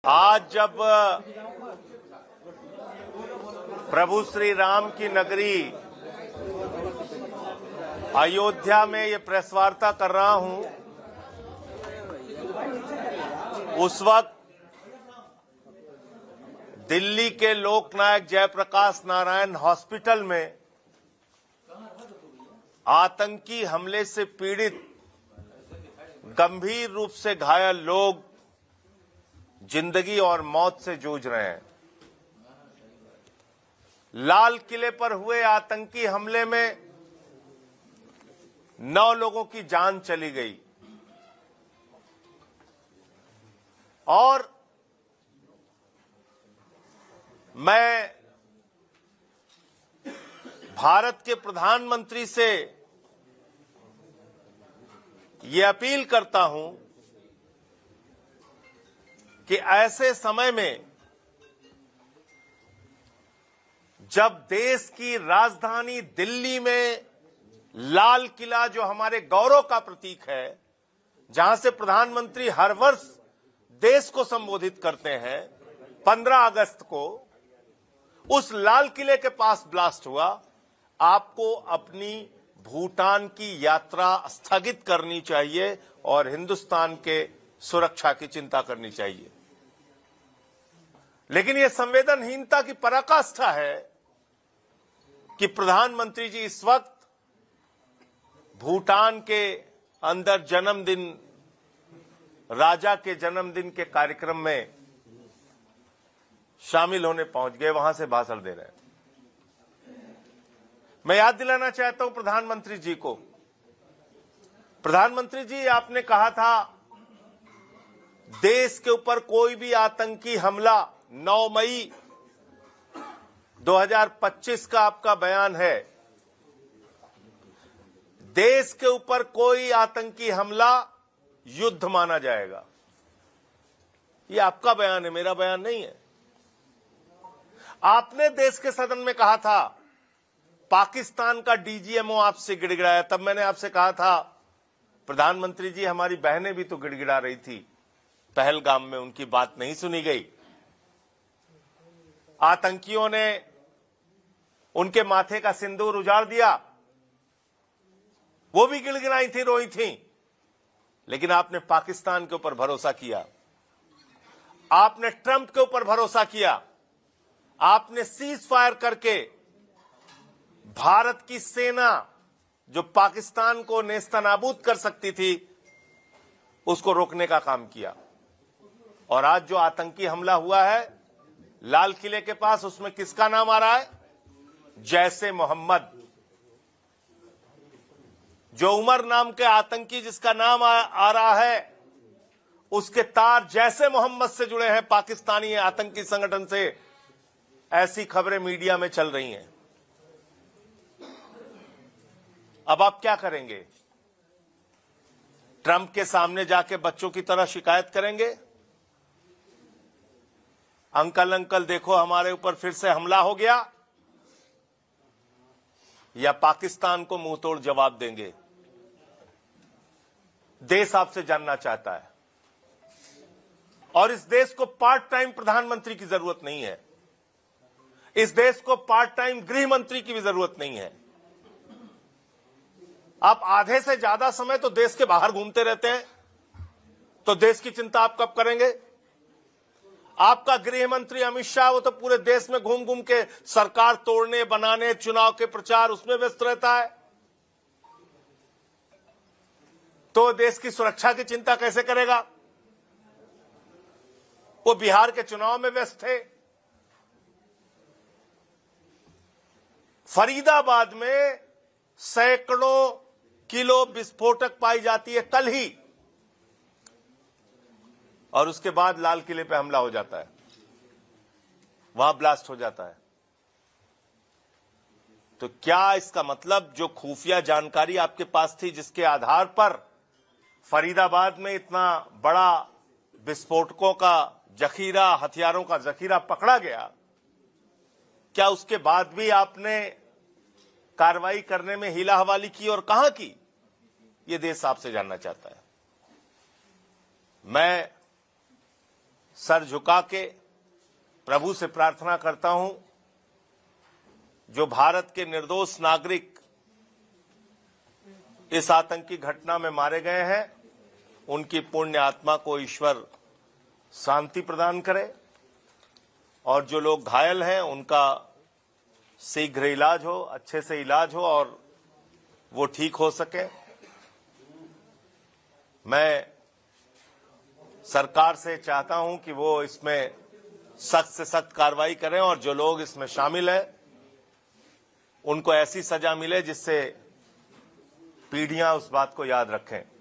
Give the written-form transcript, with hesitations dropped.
आज जब प्रभु श्री राम की नगरी अयोध्या में ये प्रेस वार्ता कर रहा हूं, उस वक्त दिल्ली के लोकनायक जयप्रकाश नारायण हॉस्पिटल में आतंकी हमले से पीड़ित गंभीर रूप से घायल लोग जिंदगी और मौत से जूझ रहे हैं। लाल किले पर हुए आतंकी हमले में 9 लोगों की जान चली गई और मैं भारत के प्रधानमंत्री से ये अपील करता हूं कि ऐसे समय में जब देश की राजधानी दिल्ली में लाल किला, जो हमारे गौरव का प्रतीक है, जहां से प्रधानमंत्री हर वर्ष देश को संबोधित करते हैं, 15 अगस्त को उस लाल किले के पास ब्लास्ट हुआ, आपको अपनी भूटान की यात्रा स्थगित करनी चाहिए और हिंदुस्तान के सुरक्षा की चिंता करनी चाहिए। लेकिन यह संवेदनहीनता की पराकाष्ठा है कि प्रधानमंत्री जी इस वक्त भूटान के अंदर जन्मदिन, राजा के जन्मदिन के कार्यक्रम में शामिल होने पहुंच गए, वहां से भाषण दे रहे हैं। मैं याद दिलाना चाहता हूं प्रधानमंत्री जी को, प्रधानमंत्री जी आपने कहा था देश के ऊपर कोई भी आतंकी हमला, 9 मई 2025 का आपका बयान है, देश के ऊपर कोई आतंकी हमला युद्ध माना जाएगा। यह आपका बयान है, मेरा बयान नहीं है। आपने देश के सदन में कहा था पाकिस्तान का डीजीएमओ आपसे गिड़गिड़ाया, तब मैंने आपसे कहा था प्रधानमंत्री जी हमारी बहनें भी तो गिड़गिड़ा रही थी पहलगाम में, उनकी बात नहीं सुनी गई। आतंकियों ने उनके माथे का सिंदूर उजाड़ दिया, वो भी गिड़गिड़ाई थी, रोई थी, लेकिन आपने पाकिस्तान के ऊपर भरोसा किया, आपने ट्रंप के ऊपर भरोसा किया, आपने सीज फायर करके भारत की सेना जो पाकिस्तान को नेस्तनाबूद कर सकती थी उसको रोकने का काम किया। और आज जो आतंकी हमला हुआ है लाल किले के पास, उसमें किसका नाम आ रहा है? जैसे मोहम्मद। जो उमर नाम के आतंकी जिसका नाम आ रहा है, उसके तार जैसे मोहम्मद से जुड़े हैं, पाकिस्तानी आतंकी संगठन से, ऐसी खबरें मीडिया में चल रही हैं। अब आप क्या करेंगे? ट्रंप के सामने जाके बच्चों की तरह शिकायत करेंगे, अंकल देखो हमारे ऊपर फिर से हमला हो गया, या पाकिस्तान को मुंहतोड़ जवाब देंगे? देश आपसे जानना चाहता है। और इस देश को पार्ट टाइम प्रधानमंत्री की जरूरत नहीं है, इस देश को पार्ट टाइम गृह मंत्री की भी जरूरत नहीं है। आप आधे से ज्यादा समय तो देश के बाहर घूमते रहते हैं, तो देश की चिंता आप कब करेंगे? आपका गृह मंत्री अमित शाह, वो तो पूरे देश में घूम घूम के सरकार तोड़ने, बनाने, चुनाव के प्रचार, उसमें व्यस्त रहता है, तो देश की सुरक्षा की चिंता कैसे करेगा? वो बिहार के चुनाव में व्यस्त थे। फरीदाबाद में सैकड़ों किलो विस्फोटक पाई जाती है कल ही, और उसके बाद लाल किले पे हमला हो जाता है, वहां ब्लास्ट हो जाता है। तो क्या इसका मतलब जो खुफिया जानकारी आपके पास थी, जिसके आधार पर फरीदाबाद में इतना बड़ा विस्फोटकों का जखीरा, हथियारों का जखीरा पकड़ा गया, क्या उसके बाद भी आपने कार्रवाई करने में हीला हवाली की और कहां की? ये देश आपसे जानना चाहता है। मैं सर झुका के प्रभु से प्रार्थना करता हूं, जो भारत के निर्दोष नागरिक इस आतंकी घटना में मारे गए हैं, उनकी पुण्य आत्मा को ईश्वर शांति प्रदान करे और जो लोग घायल हैं उनका शीघ्र इलाज हो, अच्छे से इलाज हो और वो ठीक हो सके। मैं सरकार से चाहता हूं कि वो इसमें सख्त से सख्त कार्रवाई करें और जो लोग इसमें शामिल हैं उनको ऐसी सजा मिले जिससे पीढ़ियां उस बात को याद रखें।